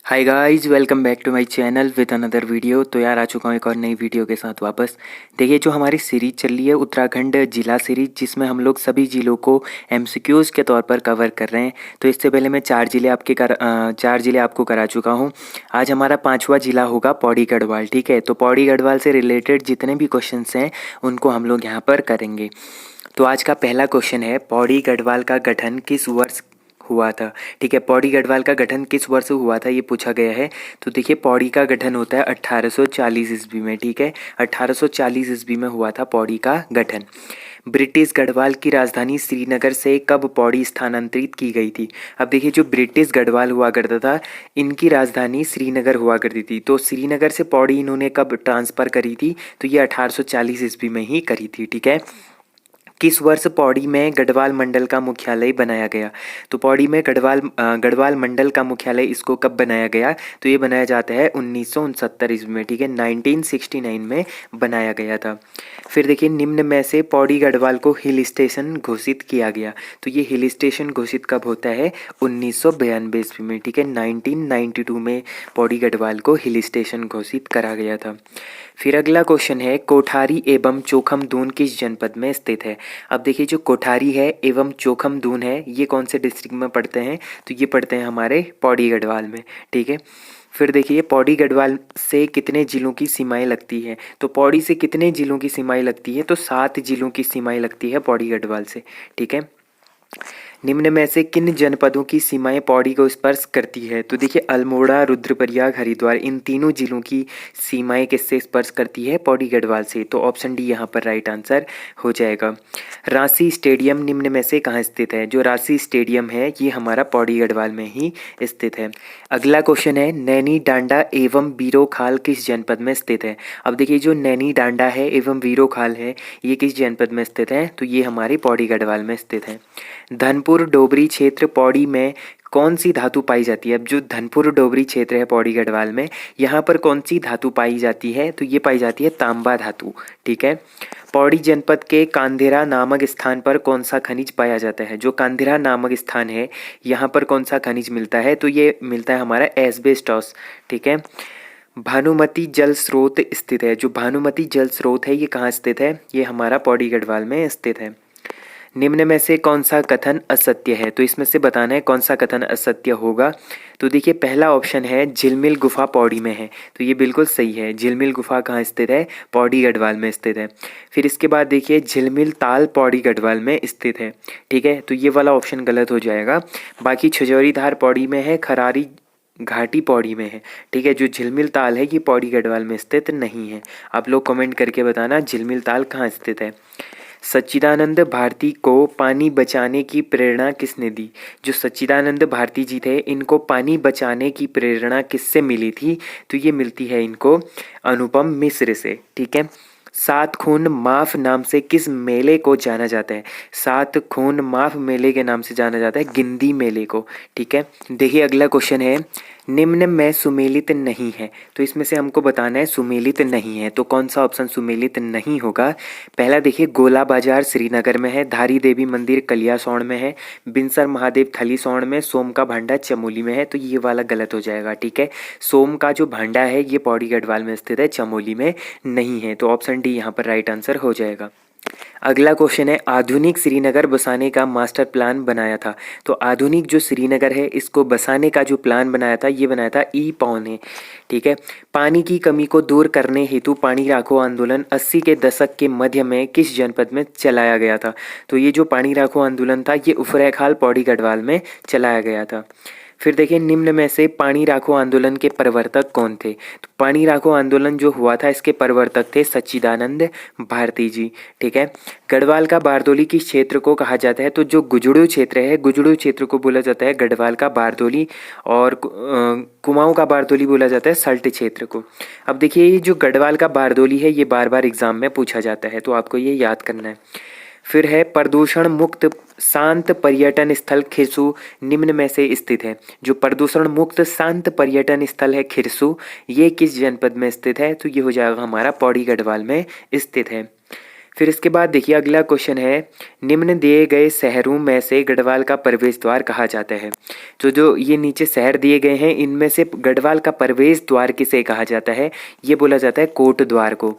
Hi guys, welcome back to my channel with another video. तो यार आ चुका हूँ एक और नई वीडियो के साथ वापस। देखिए जो हमारी सीरीज चल रही है उत्तराखंड जिला सीरीज, जिसमें हम लोग सभी जिलों को एमसीक्यूज़ के तौर पर कवर कर रहे हैं। तो इससे पहले मैं चार जिले आपको करा चुका हूँ। आज हमारा पाँचवा जिला होगा पौड़ी गढ़वाल। ठीक है, तो पौड़ी गढ़वाल से रिलेटेड जितने भी क्वेश्चन हैं उनको हम लोग यहाँ पर करेंगे। तो आज का पहला क्वेश्चन है, पौड़ी गढ़वाल का गठन किस वर्ष हुआ था। ठीक है, पौड़ी गढ़वाल का गठन किस वर्ष हुआ था ये पूछा गया है। तो देखिए पौड़ी का गठन होता है 1840 ईस्वी में। ठीक है, 1840 ईस्वी में हुआ था पौड़ी का गठन। ब्रिटिश गढ़वाल की राजधानी श्रीनगर से कब पौड़ी स्थानांतरित की गई थी। अब देखिए जो ब्रिटिश गढ़वाल हुआ करता था, इनकी राजधानी श्रीनगर हुआ करती थी। तो श्रीनगर से पौड़ी इन्होंने कब ट्रांसफ़र करी थी, तो ये 1840 ईस्वी में ही करी थी। ठीक है, किस वर्ष पौड़ी में गढ़वाल मंडल का मुख्यालय बनाया गया। तो पौड़ी में गढ़वाल मंडल का मुख्यालय इसको कब बनाया गया, तो ये बनाया जाता है 1969 ईस्वी में। ठीक है, 1969 में बनाया गया था। फिर देखिए निम्न में से पौड़ी गढ़वाल को हिल स्टेशन घोषित किया गया। तो ये हिल स्टेशन घोषित कब होता है, 1992 ईस्वी में। ठीक है, 1992 में पौड़ी गढ़वाल को हिल स्टेशन घोषित करा गया था। फिर अगला क्वेश्चन है, कोठारी एवं चोखमदून किस जनपद में स्थित है। अब देखिए जो कोठारी है एवं चोखमदून है, ये कौन से डिस्ट्रिक्ट में पड़ते हैं, तो ये पड़ते हैं हमारे पौड़ी गढ़वाल में। ठीक है, फिर देखिए पौड़ी गढ़वाल से कितने जिलों की सीमाएं लगती है। तो पौड़ी से कितने जिलों की सीमाएं लगती है, तो 7 जिलों की सीमाएं लगती है पौड़ी गढ़वाल से। ठीक है, निम्न में से किन जनपदों की सीमाएं पौड़ी को स्पर्श करती है। तो देखिए अल्मोड़ा, रुद्रप्रयाग, हरिद्वार, इन तीनों जिलों की सीमाएं किससे स्पर्श करती है, पौड़ी गढ़वाल से। तो ऑप्शन डी यहाँ पर राइट आंसर हो जाएगा। रांसी स्टेडियम निम्न में से कहाँ स्थित है। जो रांसी स्टेडियम है ये हमारा पौड़ी गढ़वाल में ही स्थित है। अगला क्वेश्चन है, नैनी डांडा एवं बीरोखाल किस जनपद में स्थित है। अब देखिए जो नैनी डांडा है एवं बीरोखाल है, ये किस जनपद में स्थित है, तो ये हमारी पौड़ी गढ़वाल में स्थित है। धनपुर डोबरी क्षेत्र पौड़ी में कौन सी धातु पाई जाती है। अब जो धनपुर डोबरी क्षेत्र है पौड़ी गढ़वाल में, यहाँ पर कौन सी धातु पाई जाती है, तो ये पाई जाती है तांबा धातु। ठीक है, पौड़ी जनपद के कांधेरा नामक स्थान पर कौन सा खनिज पाया जाता है। जो कांधेरा नामक स्थान है, यहाँ पर कौन सा खनिज मिलता है, तो ये मिलता है हमारा एस्बेस्टॉस। ठीक है, भानुमती जल स्रोत स्थित है। जो भानुमती जल स्रोत है ये कहाँ स्थित है, ये हमारा पौड़ी गढ़वाल में स्थित है। निम्न में से कौन सा कथन असत्य है। तो इसमें से बताना है कौन सा कथन असत्य होगा। तो देखिए पहला ऑप्शन है झिलमिल गुफा पौड़ी में है। तो ये बिल्कुल सही है। झिलमिल गुफा कहाँ स्थित है, पौड़ी गढ़वाल में स्थित है। फिर इसके बाद देखिए झिलमिल ताल पौड़ी गढ़वाल में स्थित है। ठीक है, तो ये वाला ऑप्शन गलत हो जाएगा। बाकी छजौरीधार पौड़ी में है, खरारी घाटी पौड़ी में है। ठीक है, जो झिलमिल ताल है ये पौड़ी गढ़वाल में स्थित नहीं है। आप लोग कमेंट करके बताना झिलमिल ताल कहाँ स्थित है। सच्चिदानंद भारती को पानी बचाने की प्रेरणा किसने दी। जो सच्चिदानंद भारती जी थे, इनको पानी बचाने की प्रेरणा किससे मिली थी, तो ये मिलती है इनको अनुपम मिश्र से। ठीक है, सात खून माफ नाम से किस मेले को जाना जाता है। सात खून माफ मेले के नाम से जाना जाता है गिंदी मेले को। ठीक है, देखिए अगला क्वेश्चन है, निम्न में सुमेलित नहीं है। तो इसमें से हमको बताना है सुमेलित नहीं है, तो कौन सा ऑप्शन सुमेलित नहीं होगा। पहला देखिए गोला बाजार श्रीनगर में है, धारी देवी मंदिर कलियासौड़ में है, बिनसर महादेव थलीसौड़ में, सोम का भांडा चमोली में है। तो ये वाला गलत हो जाएगा। ठीक है, सोम का जो भांडा है ये पौड़ी गढ़वाल में स्थित है, चमोली में नहीं है। तो ऑप्शन डी यहाँ पर राइट आंसर हो जाएगा। अगला क्वेश्चन है, आधुनिक श्रीनगर बसाने का मास्टर प्लान बनाया था। तो आधुनिक जो श्रीनगर है इसको बसाने का जो प्लान बनाया था, ये बनाया था ई पॉन ने। ठीक है, पानी की कमी को दूर करने हेतु पानी राखो आंदोलन 80 के दशक के मध्य में किस जनपद में चलाया गया था। तो ये जो पानी राखो आंदोलन था ये उफरैंखाल पौड़ी गढ़वाल में चलाया गया था। फिर देखिए निम्न में से पानी राखो आंदोलन के प्रवर्तक कौन थे। तो पानी राखो आंदोलन जो हुआ था इसके प्रवर्तक थे सच्चिदानंद भारती जी। ठीक है, गढ़वाल का बारदोली किस क्षेत्र को कहा जाता है। तो जो गुजड़ू क्षेत्र है, गुजड़ू क्षेत्र को बोला जाता है गढ़वाल का बारदोली, और कुमाऊं का बारदोली बोला जाता है सल्ट क्षेत्र को। अब देखिए ये जो गढ़वाल का बारदोली है ये बार बार एग्जाम में पूछा जाता है, तो आपको ये याद करना है। फिर है प्रदूषण मुक्त शांत पर्यटन स्थल खिरसू निम्न में से स्थित है। जो प्रदूषण मुक्त शांत पर्यटन स्थल है खिरसू, ये किस जनपद में स्थित है, तो ये हो जाएगा हमारा पौड़ी गढ़वाल में स्थित है। फिर इसके बाद देखिए अगला क्वेश्चन है, निम्न दिए गए शहरों में से गढ़वाल का प्रवेश द्वार कहा जाता है। तो जो ये नीचे शहर दिए गए हैं इनमें से गढ़वाल का प्रवेश द्वार किसे कहा जाता है, ये बोला जाता है कोट द्वार को।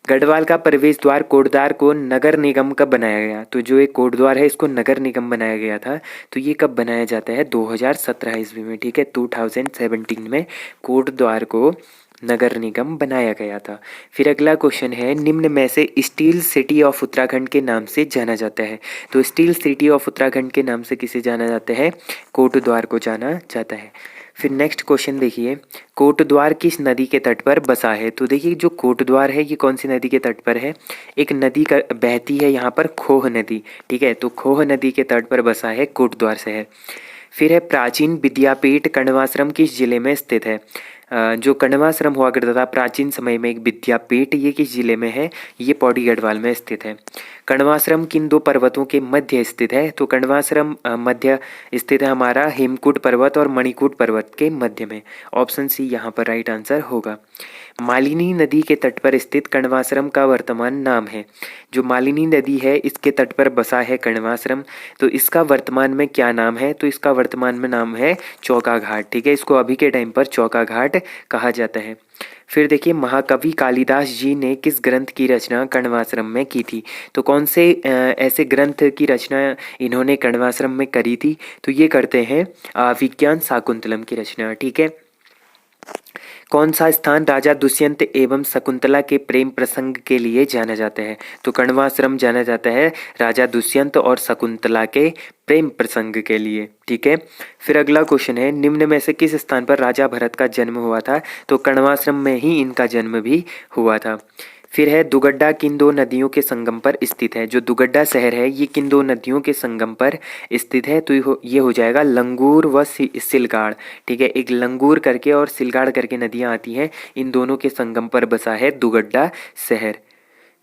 गढ़वाल का प्रवेश द्वार कोटद्वार को नगर निगम कब बनाया गया, तो जो एक कोटद्वार है इसको नगर निगम बनाया गया था। तो ये कब बनाया जाता है, 2017 ईस्वी में, ठीक है, 2017 में कोटद्वार को नगर निगम बनाया गया था। फिर अगला क्वेश्चन है, निम्न में से स्टील सिटी ऑफ उत्तराखंड के नाम से जाना जाता है। तो स्टील सिटी ऑफ उत्तराखंड के नाम से किसे जाना जाता है, कोटद्वार को जाना जाता है। फिर नेक्स्ट क्वेश्चन देखिए, कोटद्वार किस नदी के तट पर बसा है। तो देखिए जो कोटद्वार है ये कौन सी नदी के तट पर है, एक नदी का बहती है यहाँ पर, खोह नदी, ठीक है। तो खोह नदी के तट पर बसा है कोटद्वार शहर। फिर है, प्राचीन विद्यापीठ कण्वाश्रम किस जिले में स्थित है। जो कण्वाश्रम हुआ करता था प्राचीन समय में एक विद्यापीठ, ये किस जिले में है, ये पौड़ी गढ़वाल में स्थित है। कण्वाश्रम किन दो पर्वतों के मध्य स्थित है। तो कण्वाश्रम मध्य स्थित है हमारा हेमकूट पर्वत और मणिकूट पर्वत के मध्य में। ऑप्शन सी यहाँ पर राइट आंसर होगा। मालिनी नदी के तट पर स्थित कण्वाश्रम का वर्तमान नाम है। जो मालिनी नदी है इसके तट पर बसा है कण्वाश्रम, तो इसका वर्तमान में क्या नाम है, तो इसका वर्तमान में नाम है चौका घाट, ठीक है। इसको अभी के टाइम पर चौका घाट कहा जाता है। फिर देखिए, महाकवि कालिदास जी ने किस ग्रंथ की रचना कण्वाश्रम में की थी। तो कौन से ऐसे ग्रंथ की रचना इन्होंने कण्वाश्रम में करी थी, तो ये करते हैं विज्ञान शाकुंतलम की रचना, ठीक है। कौन सा स्थान राजा दुष्यंत एवं शकुंतला के प्रेम प्रसंग के लिए जाना जाता है। तो कण्वाश्रम जाना जाता है राजा दुष्यंत और शकुंतला के प्रेम प्रसंग के लिए, ठीक है। फिर अगला क्वेश्चन है, निम्न में से किस स्थान पर राजा भरत का जन्म हुआ था। तो कण्वाश्रम में ही इनका जन्म भी हुआ था। फिर है, दुगड्डा किन दो नदियों के संगम पर स्थित है। जो दुगड्डा शहर है ये किन दो नदियों के संगम पर स्थित है। तो ये हो जाएगा लंगूर व सिलगाड़, ठीक है। एक लंगूर करके और सिलगाड़ करके नदियाँ आती हैं, इन दोनों के संगम पर बसा है दुगड्डा शहर।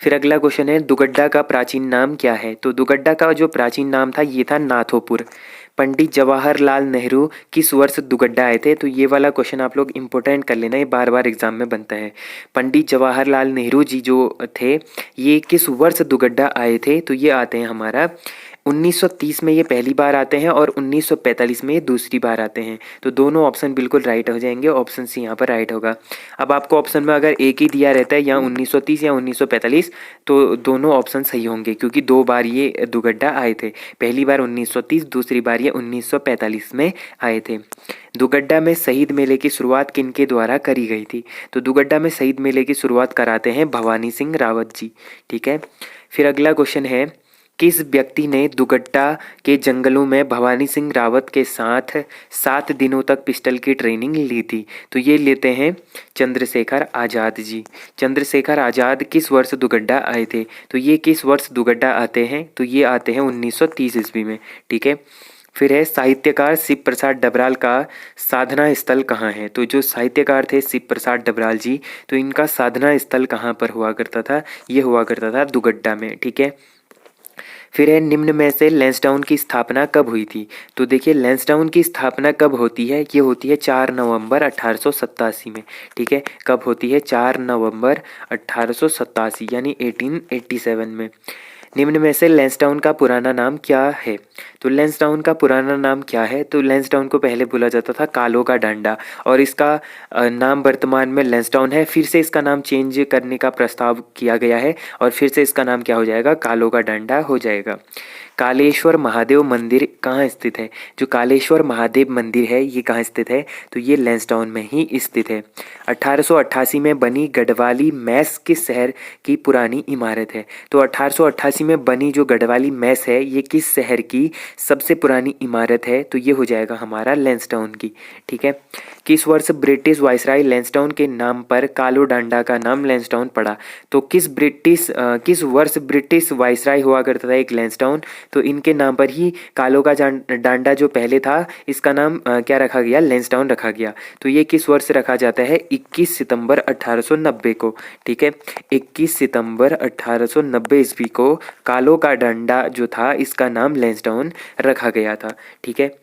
फिर अगला क्वेश्चन है, दुगड्डा का प्राचीन नाम क्या है। तो दुगड्डा का जो प्राचीन नाम था ये था नाथोपुर। पंडित जवाहरलाल नेहरू किस वर्ष दुगड्डा आए थे। तो ये वाला क्वेश्चन आप लोग इंपॉर्टेंट कर लेना, ये बार बार एग्जाम में बनता है। पंडित जवाहरलाल नेहरू जी जो थे ये किस वर्ष दुगड्डा आए थे। तो ये आते हैं हमारा 1930 में ये पहली बार आते हैं और 1945 में ये दूसरी बार आते हैं। तो दोनों ऑप्शन बिल्कुल राइट हो जाएंगे, ऑप्शन सी यहाँ पर राइट होगा। अब आपको ऑप्शन में अगर एक ही दिया रहता है या 1930 या 1945 तो दोनों ऑप्शन सही होंगे, क्योंकि दो बार ये दुगड्डा आए थे, पहली बार 1930, दूसरी बार ये 1945 में आए थे। दुगड्डा में शहीद मेले की शुरुआत किनके द्वारा करी गई थी। तो दुगड्डा में शहीद मेले की शुरुआत कराते हैं भवानी सिंह रावत जी, ठीक है। फिर अगला क्वेश्चन है, किस व्यक्ति ने दुगड्डा के जंगलों में भवानी सिंह रावत के साथ 7 दिनों तक पिस्टल की ट्रेनिंग ली थी। तो ये लेते हैं चंद्रशेखर आज़ाद जी। चंद्रशेखर आज़ाद किस वर्ष दुगड्डा आए थे। तो ये किस वर्ष दुगड्डा आते हैं, तो ये आते हैं 1930 ईस्वी में, ठीक है। फिर है, साहित्यकार शिव प्रसाद डबराल का साधना स्थल कहाँ है। तो जो साहित्यकार थे शिव प्रसाद डबराल जी, तो इनका साधना स्थल कहाँ पर हुआ करता था, ये हुआ करता था दुगड्डा में, ठीक है। फिर है, निम्न में से लैंसडाउन की स्थापना कब हुई थी। तो देखिए लैंसडाउन की स्थापना कब होती है, ये होती है 4 नवंबर 1887 में, ठीक है। कब होती है, 4 नवंबर 1887 यानी 1887 में। निम्न में से लैंसडाउन का पुराना नाम क्या है। तो लैंसडाउन का पुराना नाम क्या है। तो लैंसडाउन को पहले बोला जाता था कालो का डांडा, और इसका नाम वर्तमान में लैंसडाउन है। फिर से इसका नाम चेंज करने का प्रस्ताव किया गया है और फिर से इसका नाम क्या हो जाएगा, कालो का डांडा हो जाएगा। कालेश्वर महादेव मंदिर कहाँ स्थित है। जो कालेश्वर महादेव मंदिर है ये कहाँ स्थित है, तो ये लैंसडाउन में ही स्थित है। 1888 में बनी गढ़वाली मैस किस शहर की पुरानी इमारत है। तो 1888 में बनी जो गढ़वाली मैस है ये किस शहर की सबसे पुरानी इमारत है। तो ये हो जाएगा हमारा लैंसडाउन की, ठीक है। किस वर्ष ब्रिटिश वायसराय लैंसडाउन के नाम पर कालो डांडा का नाम लैंसडाउन पड़ा। तो किस वर्ष ब्रिटिश वायसराय हुआ करता था एक लैंसडाउन, तो इनके नाम पर ही कालो का डांडा जो पहले था इसका नाम क्या रखा गया, लैंसडाउन रखा गया। तो ये किस वर्ष रखा जाता है, 21 सितंबर 1890 को, ठीक है। 21 सितंबर 1890 ईस्वी को कालो का डांडा जो था इसका नाम लैंसडाउन रखा गया था, ठीक है।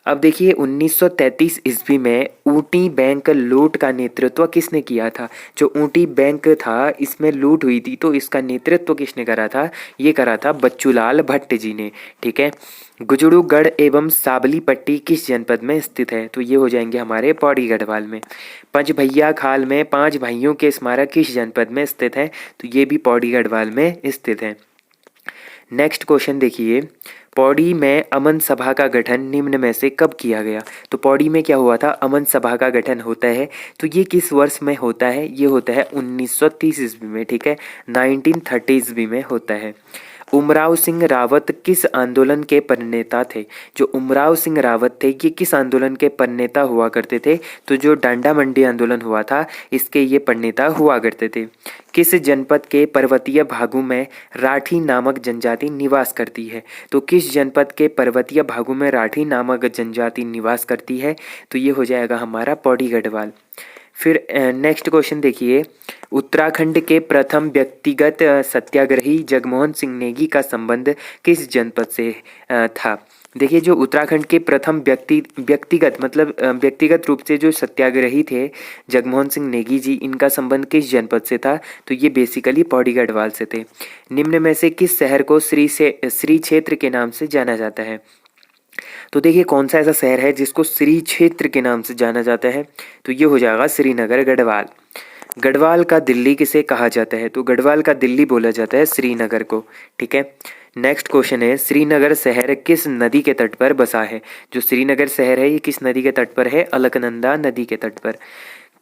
अब देखिए 1933 ईस्वी में ऊटी बैंक लूट का नेतृत्व किसने किया था। जो ऊटी बैंक था इसमें लूट हुई थी तो इसका नेतृत्व किसने करा था, ये करा था बच्चूलाल भट्ट जी ने। ठीक है। गुजरूगढ़ एवं साबली पट्टी किस जनपद में स्थित है, तो ये हो जाएंगे हमारे पौड़ी गढ़वाल में। पंचभैया खाल में 5 भाइयों के स्मारक किस जनपद में स्थित है, तो ये भी पौड़ी गढ़वाल में स्थित है। नेक्स्ट क्वेश्चन देखिए, पौड़ी में अमन सभा का गठन निम्न में से कब किया गया। तो पौड़ी में क्या हुआ था, अमन सभा का गठन होता है, तो ये किस वर्ष में होता है, ये होता है 1930 ईस्वी में। ठीक है, 1930 ईस्वी में होता है। उमराव सिंह रावत किस आंदोलन के प्रणेता थे। जो उमराव सिंह रावत थे ये किस आंदोलन के प्रणेता हुआ करते थे, तो जो डांडा मंडी आंदोलन हुआ था इसके ये प्रणेता हुआ करते थे। किस जनपद के पर्वतीय भागों में राठी नामक जनजाति निवास करती है, तो किस जनपद के पर्वतीय भागों में राठी नामक जनजाति निवास करती है, तो ये हो जाएगा हमारा पौड़ी गढ़वाल। फिर नेक्स्ट क्वेश्चन देखिए, उत्तराखंड के प्रथम व्यक्तिगत सत्याग्रही जगमोहन सिंह नेगी का संबंध किस जनपद से था। देखिए जो उत्तराखंड के प्रथम व्यक्तिगत रूप से जो सत्याग्रही थे जगमोहन सिंह नेगी जी, इनका संबंध किस जनपद से था, तो ये बेसिकली पौड़ी गढ़वाल से थे। निम्न में से किस शहर को श्री क्षेत्र के नाम से जाना जाता है। तो देखिए कौन सा ऐसा शहर है जिसको श्री क्षेत्र के नाम से जाना जाता है, तो ये हो जाएगा श्रीनगर गढ़वाल। गढ़वाल का दिल्ली किसे कहा जाता है, तो गढ़वाल का दिल्ली बोला जाता है श्रीनगर को। ठीक है। नेक्स्ट क्वेश्चन है, श्रीनगर शहर किस नदी के तट पर बसा है। जो श्रीनगर शहर है ये किस नदी के तट पर है, अलकनंदा नदी के तट पर।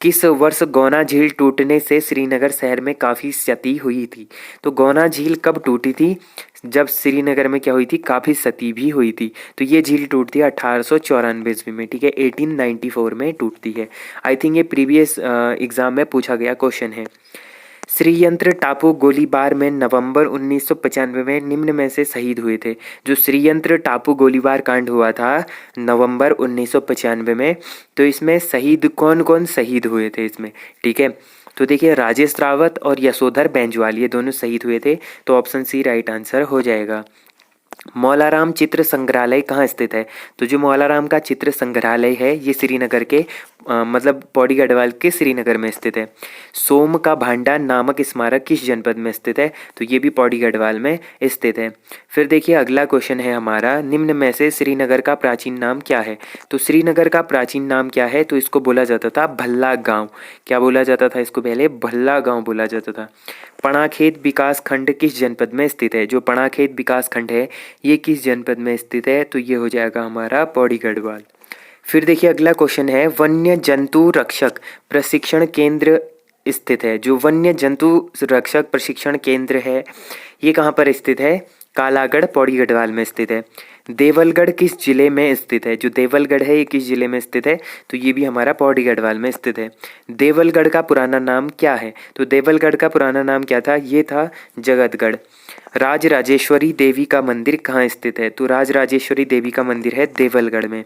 किस वर्ष गौना झील टूटने से श्रीनगर शहर में काफ़ी क्षति हुई थी। तो गौना झील कब टूटी थी, जब श्रीनगर में क्या हुई थी, काफ़ी क्षति भी हुई थी। तो ये झील टूटती है 1894 ईस्वी में। ठीक है, 1894 में टूटती है। आई थिंक ये प्रीवियस एग्जाम में पूछा गया क्वेश्चन है। श्रीयंत्र टापू गोलीबार में नवंबर 1995 में निम्न में से शहीद हुए थे। जो श्रीयंत्र टापू गोलीबार कांड हुआ था नवंबर 1995 में, तो इसमें शहीद कौन कौन शहीद हुए थे इसमें। ठीक है, तो देखिए राजेश रावत और यशोधर बैंजवाल ये दोनों शहीद हुए थे, तो ऑप्शन सी राइट आंसर हो जाएगा। मौलाराम चित्र संग्रहालय कहाँ स्थित है, तो जो मौलाराम का चित्र संग्रहालय है ये श्रीनगर के मतलब पौड़ी गढ़वाल के श्रीनगर में स्थित है। सोम का भांडा नामक स्मारक किस जनपद में स्थित है, तो ये भी पौड़ी गढ़वाल में स्थित है। फिर देखिए अगला क्वेश्चन है हमारा, निम्न में से श्रीनगर का प्राचीन नाम क्या है। तो श्रीनगर का प्राचीन नाम क्या है, तो इसको बोला जाता था भल्ला गाँव। क्या बोला जाता था इसको, पहले भल्ला गाँव बोला जाता था। पणाखेत विकास खंड किस जनपद में स्थित है। जो पणाखेत विकास खंड है ये किस जनपद में स्थित है, तो ये हो जाएगा हमारा पौड़ी गढ़वाल। फिर देखिए अगला क्वेश्चन है, वन्य जंतु रक्षक प्रशिक्षण केंद्र स्थित है। जो वन्य जंतु रक्षक प्रशिक्षण केंद्र है ये कहाँ पर स्थित है, कालागढ़ पौड़ी गढ़वाल में स्थित है। देवलगढ़ किस जिले में स्थित है। जो देवलगढ़ है ये किस जिले में स्थित है, तो ये भी हमारा पौड़ी गढ़वाल में स्थित है। देवलगढ़ का पुराना नाम क्या है, तो देवलगढ़ का पुराना नाम क्या था, ये था जगतगढ़। राजराजेश्वरी देवी का मंदिर कहाँ स्थित है, तो राजराजेश्वरी देवी का मंदिर है देवलगढ़ में।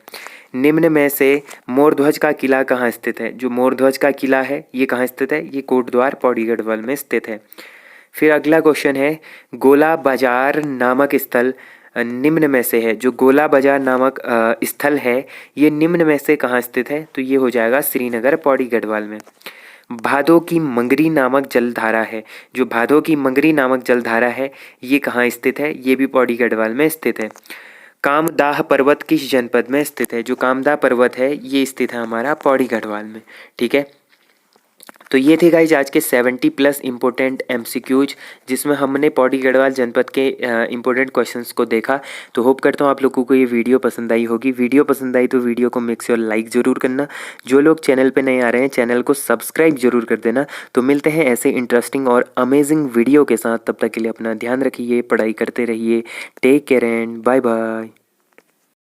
निम्न में से मोरध्वज का किला कहाँ स्थित है। जो मोरध्वज का किला है ये कहाँ स्थित है, ये कोटद्वार पौड़ी गढ़वाल में स्थित है। फिर अगला क्वेश्चन है, गोला बाजार नामक स्थल निम्न में से है। जो गोला बाजार नामक स्थल है ये निम्न में से कहाँ स्थित है, तो ये हो जाएगा श्रीनगर पौड़ी गढ़वाल में। भादो की मंगरी नामक जलधारा है। जो भादो की मंगरी नामक जलधारा है ये कहाँ स्थित है, ये भी पौड़ी गढ़वाल में स्थित है। कामदाह पर्वत किस जनपद में स्थित है। जो कामदाह पर्वत है ये स्थित है हमारा पौड़ी गढ़वाल में। ठीक है, तो ये थे गाइज आज के 70+ इम्पोर्टेंट MCQs जिसमें हमने पौड़ी गढ़वाल जनपद के इम्पोर्टेंट क्वेश्चंस को देखा। तो होप करता हूँ आप लोगों को ये वीडियो पसंद आई होगी। वीडियो पसंद आई तो वीडियो को मेक श्योर लाइक ज़रूर करना। जो लोग चैनल पे नए आ रहे हैं चैनल को सब्सक्राइब जरूर कर देना। तो मिलते हैं ऐसे इंटरेस्टिंग और अमेजिंग वीडियो के साथ, तब तक के लिए अपना ध्यान रखिए, पढ़ाई करते रहिए। Take care and bye bye.